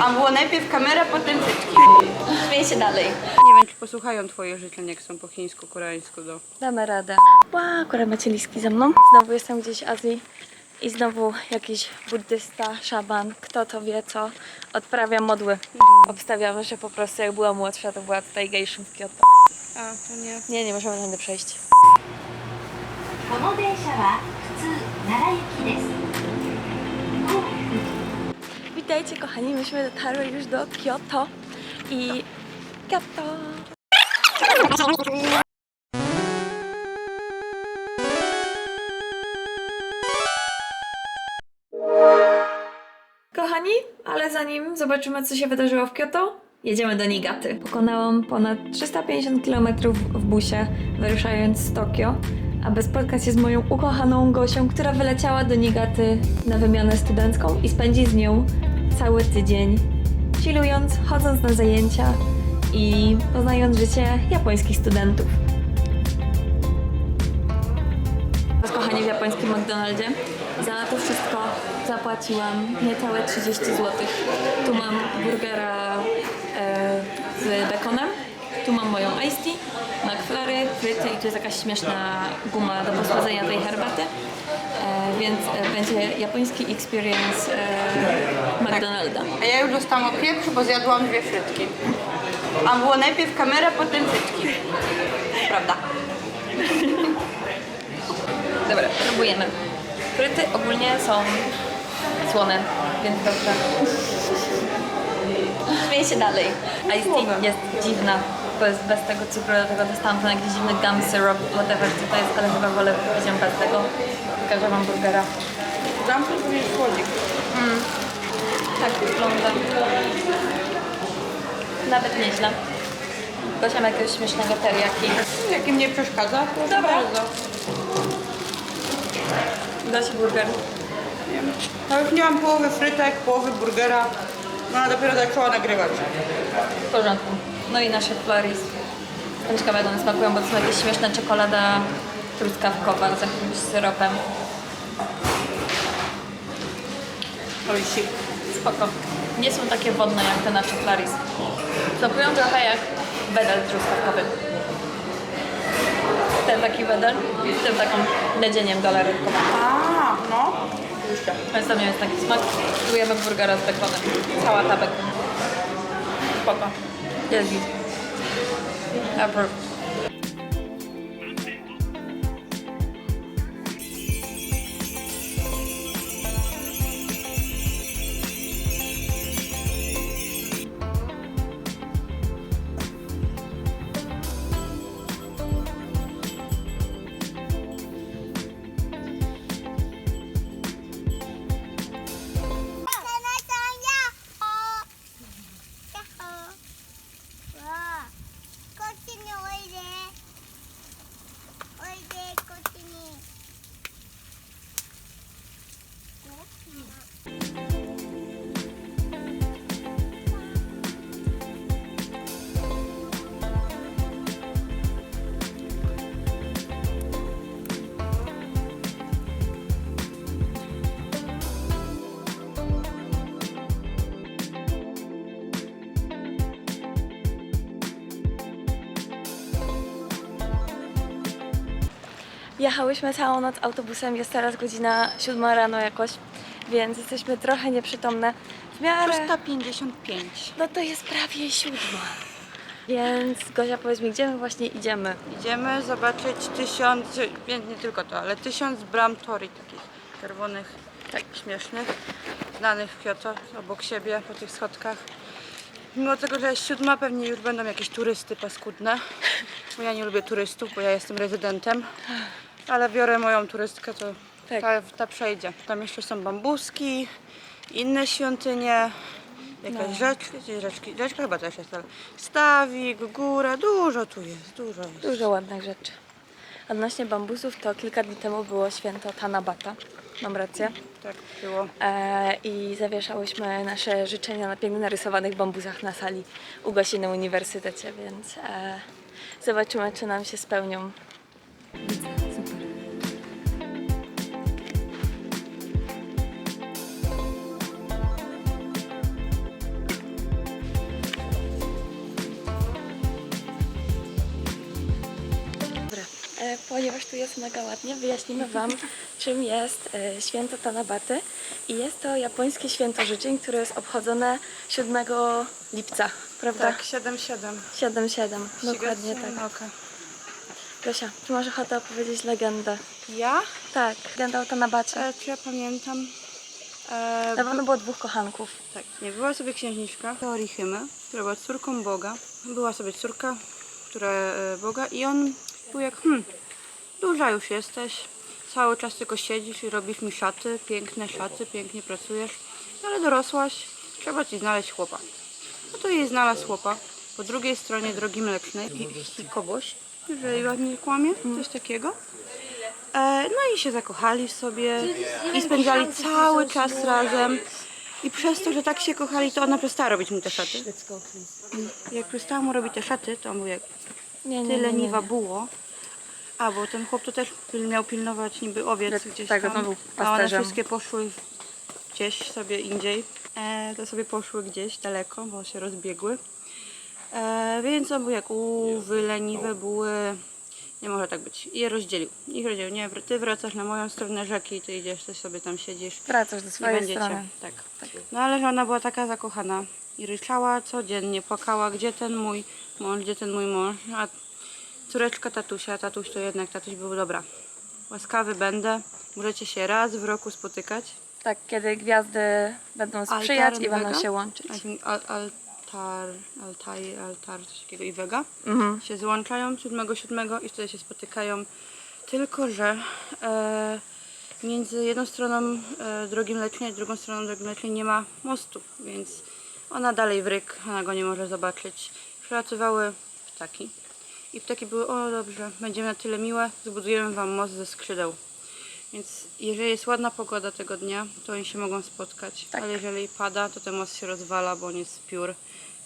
A było najpierw kamera, potem frytki. Śmiej się dalej. Nie wiem, czy posłuchają twoje życzeń, jak są po chińsku, koreańsku. Damy radę. Ła, akurat macie liski ze mną. Znowu jestem gdzieś w Azji i znowu jakiś buddysta, szaman, kto to wie co, odprawia modły. Obstawiamy, że po prostu jak była młodsza, to była tutaj gejszą w Kyoto. A, to nie. Nie możemy tędy przejść. この電車は普通奈良行きです。 Witajcie kochani, myśmy dotarły już do Kyoto i... Kyoto! Kochani, ale zanim zobaczymy, co się wydarzyło w Kyoto, jedziemy do Niigaty. Pokonałam ponad 350 km w busie, wyruszając z Tokio, aby spotkać się z moją ukochaną Gosią, która wyleciała do Niigaty na wymianę studencką i spędzi z nią cały tydzień, chillując, chodząc na zajęcia i poznając życie japońskich studentów. Kochani, w japońskim McDonaldzie za to wszystko zapłaciłam niecałe 30 zł. Tu mam burgera z bekonem, tu mam moją iced tea, McFlurry, fryty i tu jest jakaś śmieszna guma do posłodzenia tej herbaty. Więc będzie japoński experience McDonalda. A ja już dostałam od pieprzu, bo zjadłam 2 frytki. A było najpierw kamera, potem frytki. Prawda. Dobra, próbujemy. Fryty ogólnie są słone, więc dobrze. Śmiej się dalej. Iced tea jest dziwna, bo jest bez tego cukru, dlatego dostałam ten jakiś dziwny gum syrup, whatever co to jest, ale chyba wolę wypić ją bez tego. Pokażę wam burgera. Dam tylko jest słodzik. Tak wygląda. Nawet nieźle. Gosia ma jakiegoś śmiesznego teriyaki. Jakim nie przeszkadza, to Dobra. bardzo. Gosia burger. Wiem. No już nie mam połowy frytek, połowy burgera. No ale dopiero zaczęła nagrywać. W porządku. No i nasze flurries. Jestem ciekawa, jak one smakują, bo to są jakieś śmieszne czekolada truskawkowa z jakimś syropem. Ojsik. Spoko. Nie są takie wodne jak te nasze flurries. Smakują trochę jak wedel truskawkowy. Ten taki wedel z tym taką nadzieniem galaretką. A, no. Jeszcze. Więc to nie jest taki smak. Spróbujemy burgera z bekonem. Sałata bekon. Spoko. Jest git. Approve. Jechałyśmy całą noc autobusem, jest teraz godzina 7 rano jakoś, więc jesteśmy trochę nieprzytomne. W miarę... 355. No to jest prawie 7. Więc Gosia, powiedz mi, gdzie my właśnie idziemy? Idziemy zobaczyć 1000, nie tylko to, ale 1000 bram tori takich czerwonych, tak śmiesznych, znanych w Kyoto, obok siebie po tych schodkach. Mimo tego, że jest 7, pewnie już będą jakieś turysty paskudne, bo ja nie lubię turystów, bo ja jestem rezydentem, ale biorę moją turystkę, to Tak. ta przejdzie. Tam jeszcze są bambuski, inne świątynie, jakaś rzeczka chyba też jest, ale stawik, góra, dużo tu jest, dużo jest. Dużo ładnych rzeczy. Odnośnie bambusów, to kilka dni temu było święto Tanabata. Mam rację. Tak było. I zawieszałyśmy nasze życzenia na pięknie narysowanych bambusach na sali u Gosi na uniwersytecie, więc zobaczymy, czy nam się spełnią. Super. ponieważ tu jest mega ładnie, wyjaśnimy Wam, czym jest święto Tanabaty. I jest to japońskie święto życzeń, które jest obchodzone 7 lipca, prawda? Tak, 7-7. 7-7, dokładnie tak. Oka. Gosia, czy masz ochotę opowiedzieć legendę? Ja? Tak, legenda o Tanabacie. Czy ja pamiętam? Na pewno było 2 kochanków. Tak, nie, była sobie księżniczka Orihime, która była córką Boga. Była sobie córka, Boga i on był jak, duża już jesteś, cały czas tylko siedzisz i robisz mi szaty, pięknie pracujesz, ale dorosłaś, trzeba ci znaleźć chłopa. No to jej znalazł chłopa po drugiej stronie drogi mlecznej i kogoś, jeżeli ładnie kłamie, coś takiego. No i się zakochali w sobie i spędzali cały czas razem. I przez to, że tak się kochali, to ona przestała robić mu te szaty. Jak przestała mu robić te szaty, to on był jak Nie. leniwa było. A, bo ten chłop to też miał pilnować niby owiec gdzieś tak, tam. on był A one pasterzem. wszystkie poszły gdzieś sobie indziej. To sobie poszły gdzieś daleko, bo się rozbiegły. Więc on był jak leniwe były. Nie może tak być. I je rozdzielił. Nie, ty wracasz na moją stronę rzeki, ty idziesz, ty sobie tam siedzisz. Wracasz do Nie swojej będziecie. strony. Tak. No ale że ona była taka zakochana i ryczała codziennie, płakała, gdzie ten mój mąż, a córeczka tatusia, tatuś to jednak, tatuś był dobra. Łaskawy będę, możecie się raz w roku spotykać. Tak, kiedy gwiazdy będą sprzyjać i będą Vega? się łączyć. I think altar, coś takiego i Vega Mhm. się złączają 7/7 i wtedy się spotykają. Tylko że między jedną stroną drogi mlecznej a drugą stroną drogi mlecznej nie ma mostu, więc ona dalej w ryk, ona go nie może zobaczyć. Przelatywały ptaki i ptaki były, o dobrze, będziemy na tyle miłe, zbudujemy wam most ze skrzydeł. Więc jeżeli jest ładna pogoda tego dnia, to oni się mogą spotkać, Tak. ale jeżeli pada, to ten most się rozwala, bo on jest z piór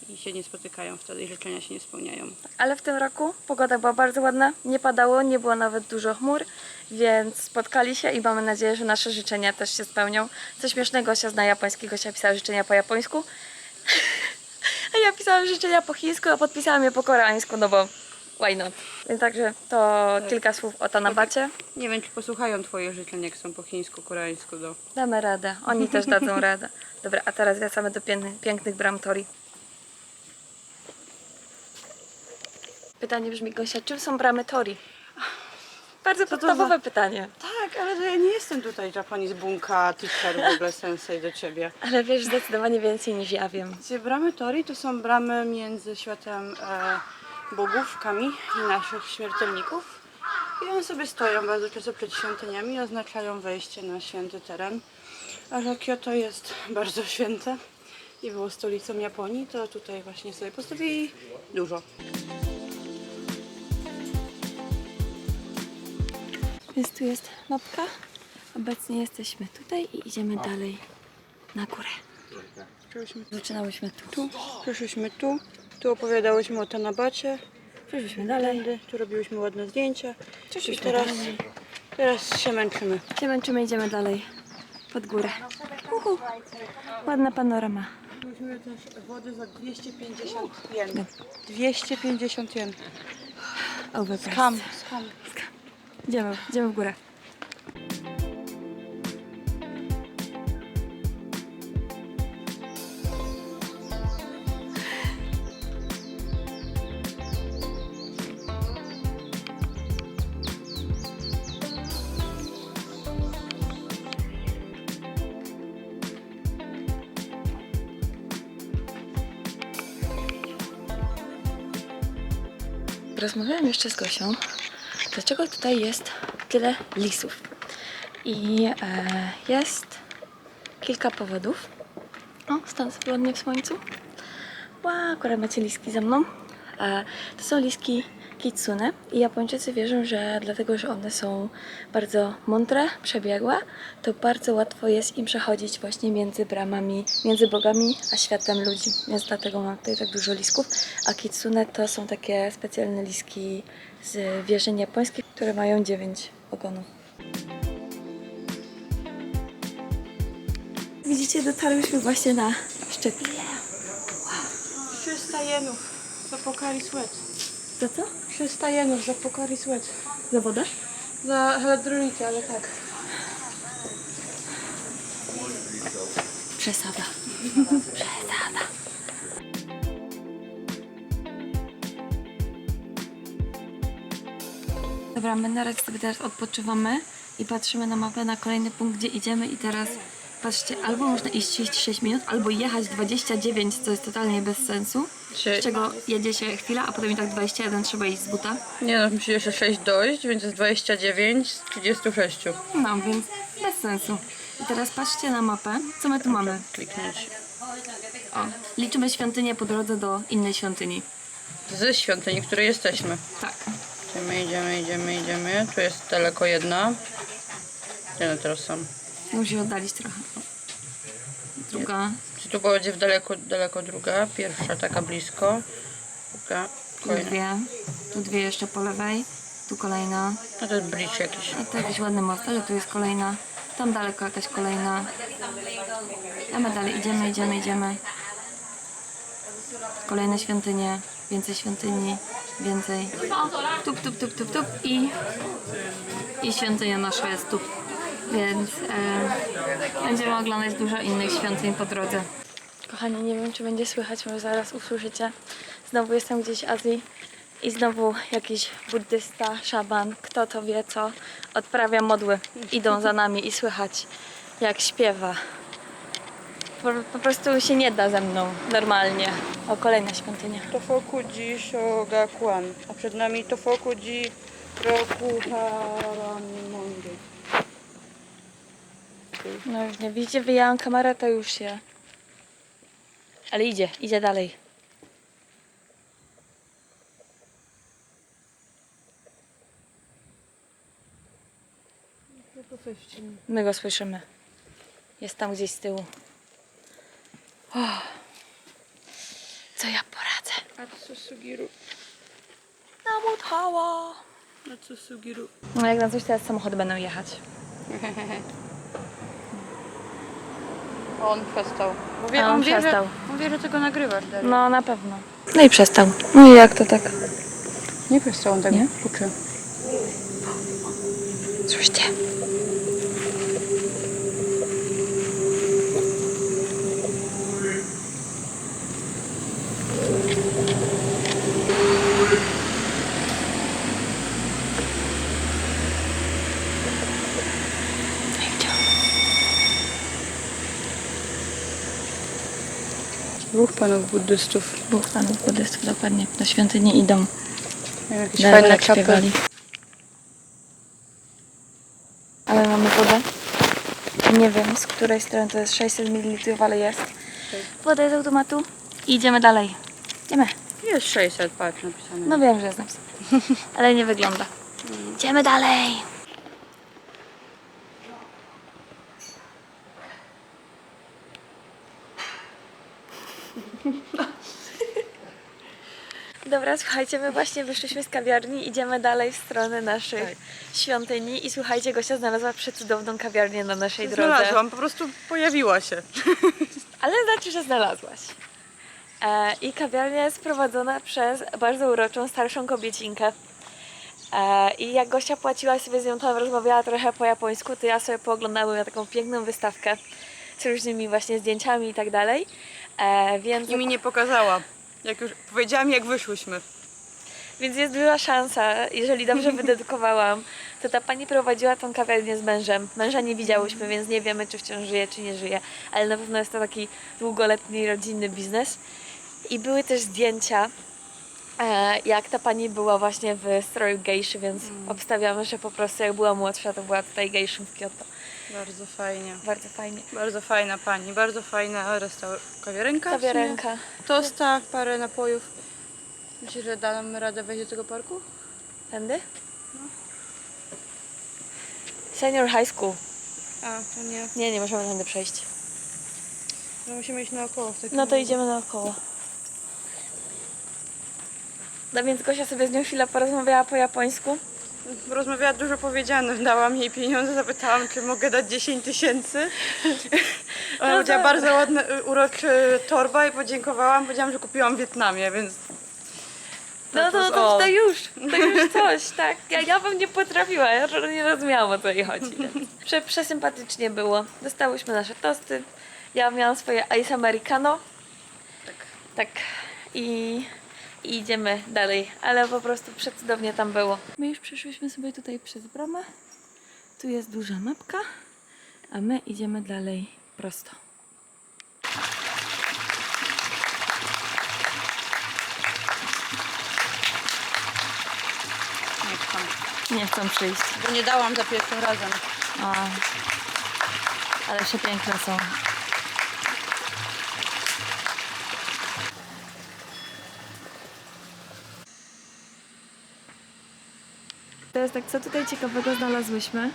i się nie spotykają wtedy i życzenia się nie spełniają. Ale w tym roku pogoda była bardzo ładna, nie padało, nie było nawet dużo chmur, więc spotkali się i mamy nadzieję, że nasze życzenia też się spełnią. Co śmiesznego, Gosia zna japoński, Gosia pisała życzenia po japońsku, a ja pisałam życzenia po chińsku, a podpisałam je po koreańsku, no bo why not. Więc także to kilka słów o Tanabacie. Nie wiem, czy posłuchają twoje życzenia, jak są po chińsku, koreańsku. Damy radę, oni też dadzą radę. Dobra, a teraz wracamy do pięknych bram Tori. Pytanie brzmi, Gosia, czym są bramy Tori? Bardzo podstawowe pytanie. Tak, ale ja nie jestem tutaj Japanese bunka, teacher, w ogóle sensei do ciebie. Ale wiesz zdecydowanie więcej niż ja wiem. Gdzie bramy Tori to są bramy między światem bogów, kami i naszych śmiertelników. I one sobie stoją bardzo często przed świątyniami i oznaczają wejście na święty teren. A że Kyoto jest bardzo święte i było stolicą Japonii, to tutaj właśnie sobie postawili dużo. Więc tu jest mapka. Obecnie jesteśmy tutaj i idziemy dalej na górę. Zaczynałyśmy tu. Przyszliśmy tu opowiadałyśmy o Tanabacie, Przeszliśmy dalej. tu robiłyśmy ładne zdjęcia i Przeszliśmy teraz się męczymy. Się męczymy, idziemy dalej pod górę. Ładna panorama. Mieliśmy też wody za 250 jen. 250 jen. Overpriced. Skam. Idziemy w górę. Rozmawiałam jeszcze z Gosią, dlaczego tutaj jest tyle lisów. I jest kilka powodów. O, stanę sobie ładnie w słońcu. Akurat macie liski ze mną. To są liski kitsune i Japończycy wierzą, że dlatego, że one są bardzo mądre, przebiegłe, to bardzo łatwo jest im przechodzić właśnie między bramami, między bogami a światem ludzi. Więc dlatego mam tutaj tak dużo lisków. A kitsune to są takie specjalne liski z wierzeń japońskich, które mają 9 ogonów. Widzicie, dotarłyśmy właśnie na szczyt. 300 jenów za Pocari Sweat. Za co? 300 jenów za Pocari Sweat. Za wodę? Za elektrolity, ale tak. Przesada. Przesada. Dobra, my na sobie teraz odpoczywamy i patrzymy na mapę na kolejny punkt, gdzie idziemy i teraz patrzcie, albo można iść 36 minut, albo jechać 29, co jest totalnie bez sensu, z czego jedzie się chwila, a potem i tak 21 trzeba iść z buta. Nie no, musi jeszcze 6 dojść, więc jest 29 z 36. No, więc bez sensu. I teraz patrzcie na mapę, co my tu mamy. Kliknąć. O, liczymy świątynię po drodze do innej świątyni. Z świątyni, w której jesteśmy. Tak. Idziemy. Tu jest daleko jedna. Gdzie one teraz są? Musi oddalić trochę. Druga. Czy tu będzie w daleko druga? Pierwsza taka blisko. Druga. Tu Kolejna. dwie. Tu dwie jeszcze po lewej. Tu kolejna. No to jest bridge jakiś. A to jakiś ładny most, ale tu jest kolejna. Tam daleko jakaś kolejna. A my dalej idziemy. Kolejne świątynie. Więcej świątyni. Więcej. O, tup i świątynia nasza jest tu. Więc będziemy oglądać dużo innych świątyń po drodze. Kochani, nie wiem, czy będzie słychać, może zaraz usłyszycie. Znowu jestem gdzieś w Azji i znowu jakiś buddysta, szaman, kto to wie co, odprawia modły. Idą za nami i słychać, jak śpiewa. Po prostu się nie da ze mną normalnie. O, kolejna świątynia. Tofokuji Shogakuan. A przed nami Tofokuji Rokuharanimondy. No już nie widzicie, wyjęłam kamerę, to już się... Ale idzie dalej. My go słyszymy. Jest tam gdzieś z tyłu. Oh. Co ja poradzę? Atsusugiru. Namutała. Atsusugiru. No jak na coś teraz samochody będą jechać. On przestał. A on przestał. On wie, że tego nagrywasz dalej. No na pewno. No i przestał. No i jak to tak? Nie przestał, on tak Nie? puczy. Słyszcie? Dwóch panów buddystów. Dwóch panów buddystów dokładnie do świątyni idą. Jakieś Dalej fajne jak czapy. śpiewali. Ale mamy wodę. Nie wiem, z której strony to jest 600 ml, ale jest. Woda z automatu i idziemy dalej. Idziemy. Jest 600, patrz napisane. No wiem, że jest napisane. Ale nie wygląda. Idziemy dalej. Dobra, słuchajcie, my właśnie wyszliśmy z kawiarni, idziemy dalej w stronę naszych świątyni i słuchajcie, Gosia znalazła przecudowną kawiarnię na naszej drodze. Znalazłam, po prostu pojawiła się. Ale znaczy, że znalazłaś. I kawiarnia jest prowadzona przez bardzo uroczą, starszą kobiecinkę. I jak Gosia płaciła, sobie z nią tam rozmawiała trochę po japońsku, to ja sobie pooglądałam na taką piękną wystawkę z różnymi właśnie zdjęciami i tak dalej. Więc... I mi nie pokazała. Jak już powiedziała mi, jak wyszłyśmy. Więc jest duża szansa, jeżeli dobrze wydedukowałam, to ta pani prowadziła tą kawiarnię z mężem. Męża nie widziałyśmy, więc nie wiemy, czy wciąż żyje, czy nie żyje, ale na pewno jest to taki długoletni, rodzinny biznes. I były też zdjęcia, jak ta pani była właśnie w stroju gejszy, więc obstawiamy, że po prostu jak była młodsza, to była tutaj gejszą w Kyoto. Bardzo fajnie. Bardzo fajnie. Bardzo fajna pani, bardzo fajna kawiarenka. Kawiarenka. Tosta, parę napojów. Myślisz, że damy radę wejść do tego parku? Tędy? Senior High School. A, to nie. Nie możemy tędy przejść. No musimy iść naokoło w takim No to razie. idziemy naokoło. No więc Gosia sobie z nią chwilę porozmawiała po japońsku. Rozmawiała dużo powiedziane, dałam jej pieniądze, zapytałam, czy mogę dać 10 000. Ona powiedziała bardzo ładny, uroczy torba i podziękowałam. Powiedziałam, że kupiłam w Wietnamie, więc No was to all. to już coś, tak. Ja bym nie potrafiła, ja nie rozumiałam, o co jej chodzi. Więc przesympatycznie było. Dostałyśmy nasze tosty. Ja miałam swoje ice americano. Tak. I idziemy dalej, ale po prostu przecudownie tam było. My już przeszłyśmy sobie tutaj przez bramę. Tu jest duża mapka, a my idziemy dalej prosto. Nie chcą przyjść. Bo nie dałam za pierwszym razem. O, ale przepiękne są. Teraz tak, co tutaj ciekawego znalazłyśmy?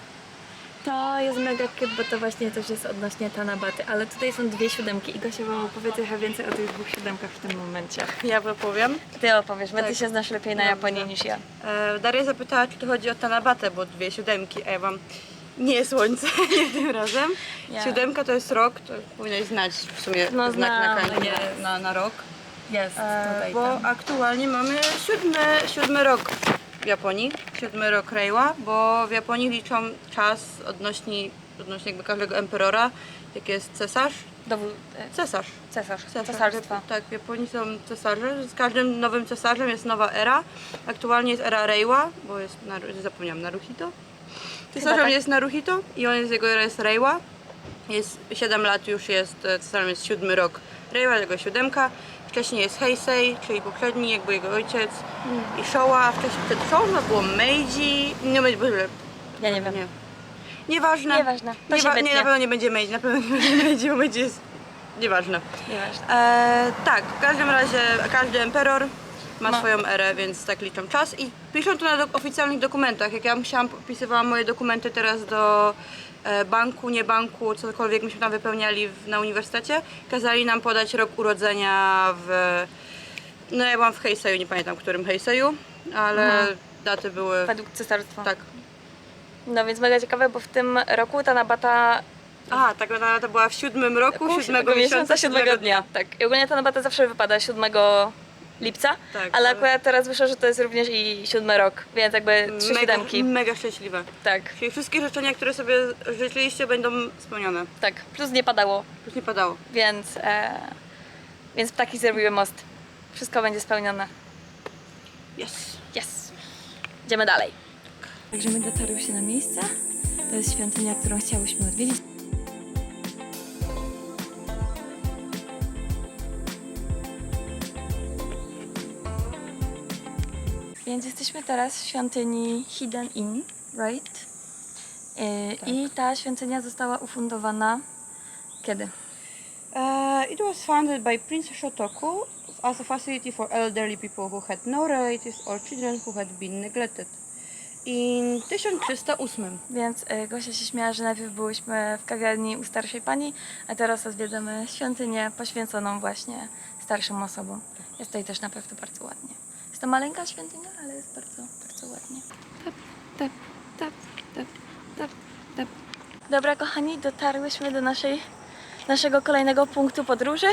To jest mega cute, bo to właśnie też jest odnośnie Tanabaty, ale tutaj są 2 siódemki i Gosia wam opowie trochę więcej o tych 2 siódemkach w tym momencie. Ja powiem. Ty opowiesz, bo ty Tak. się znasz lepiej na Japonii niż ja. Daria zapytała, czy to chodzi o Tanabatę, bo 2 siódemki, a ja wam nie słońce nie tym razem. Ja. 7 to jest rok, to powinnaś znać w sumie No znak na znam, kanji jest. na rok. Jest tutaj Bo tam. aktualnie mamy siódmy rok w Japonii, 7 rok Reiwa, bo w Japonii liczą czas odnośnie jakby każdego emperora, jak jest cesarz. Cesarz. Cesarstwa. Tak, w Japonii są cesarze. Z każdym nowym cesarzem jest nowa era. Aktualnie jest era Reiwa, bo jest, zapomniałam, Naruhito. Cesarzem tak. jest Naruhito i jego era jest Reiwa. Jest 7 lat już jest, cesarzem jest 7 rok Reiwa, jego 7. Wcześniej jest Heisei, czyli poprzedni, jakby jego ojciec. I Showa, a wcześniej przed Showa było Meiji. Nie będzie, Ja nie wiem. nie. Nieważne. Nieważne. To się Nie, wytnie. na pewno nie będzie Meiji, na pewno nie będzie Meiji, bo Meiji jest nieważne. Nieważne. Tak, w każdym razie każdy emperor ma swoją erę, więc tak liczą czas i piszą to na oficjalnych dokumentach. Jak ja pisywałam moje dokumenty teraz do banku, nie banku, cokolwiek myśmy tam wypełniali na uniwersytecie, kazali nam podać rok urodzenia no ja byłam w Heiseiu, nie pamiętam którym Heiseiu, ale daty były... Według cesarstwa. Tak. No więc mega ciekawe, bo w tym roku Tanabata Aha, tak naprawdę to była w 7 roku, 7 miesiąca, 7 dnia. Tak. I ogólnie Tanabata zawsze wypada 7 lipca, Tak, ale ale- akurat teraz wyszło, że to jest również i 7 rok, więc jakby 3 siódemki. Mega szczęśliwe. Tak, Czyli wszystkie życzenia, które sobie życzyliście, będą spełnione. tak. Plus nie padało, Już nie padało. więc ptaki zrobiły most. Wszystko będzie spełnione. Yes. Yes! Idziemy dalej. Także my dotarłyśmy na miejsce. To jest świątynia, którą chciałyśmy odwiedzić. Więc jesteśmy teraz w świątyni Hidden Inn, right? I ta świątynia została ufundowana kiedy? It was founded by Prince Shotoku as a facility for elderly people who had no relatives or children who had been neglected. In 1308. Więc Gosia się śmiała, że najpierw byłyśmy w kawiarni u starszej pani, a teraz odwiedzamy świątynię poświęconą właśnie starszym osobom. Jest tutaj też na pewno bardzo ładnie. Jest to maleńka świątynia, ale jest bardzo, bardzo ładnie. Tap, tap, tap, tap, tap, tap. Dobra kochani, dotarłyśmy do naszego kolejnego punktu podróży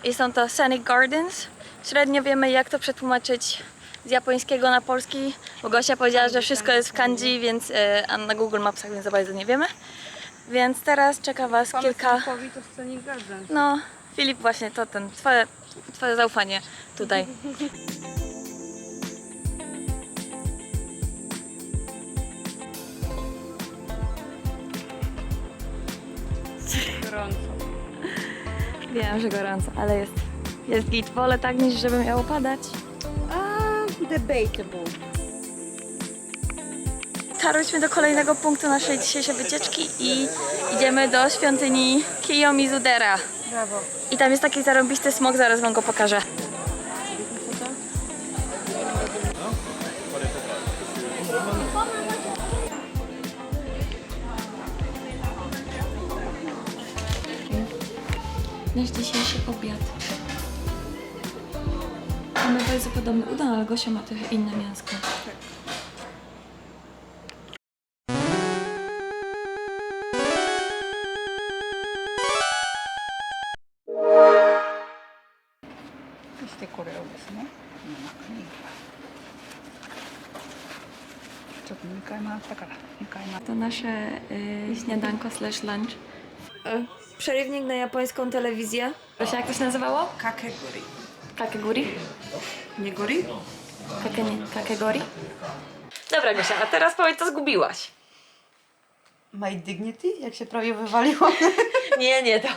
i są to Scenic Gardens. Średnio wiemy, jak to przetłumaczyć z japońskiego na polski, bo Gosia powiedziała, że wszystko jest w kanji, więc a na Google Mapsach, więc za bardzo nie wiemy. Więc teraz czeka was kilka... To Scenic Gardens. No, Filip, właśnie to twoje zaufanie tutaj. Gorąco. Wiem, że gorąco, ale jest git. Wolę tak, niż żeby miało padać. Debatable. Dotarłyśmy do kolejnego punktu naszej dzisiejszej wycieczki i idziemy do świątyni Kiyomizudera. Brawo. I tam jest taki zarąbisty smok, zaraz wam go pokażę. Nasz dzisiejszy obiad. Mamy bardzo podobny udon, ale Gosia ma trochę inne mięsko. と2回回ったから2回回っ To nasze śniadanko slash lunch. Przerywnik na japońską telewizję. Gosia, jak to się nazywało? Kakeguri. Kakeguri? Nie gori? Kakegori? Dobra Gosia, a teraz powiedz, co zgubiłaś. My dignity? Jak się prawie wywaliło. Nie to.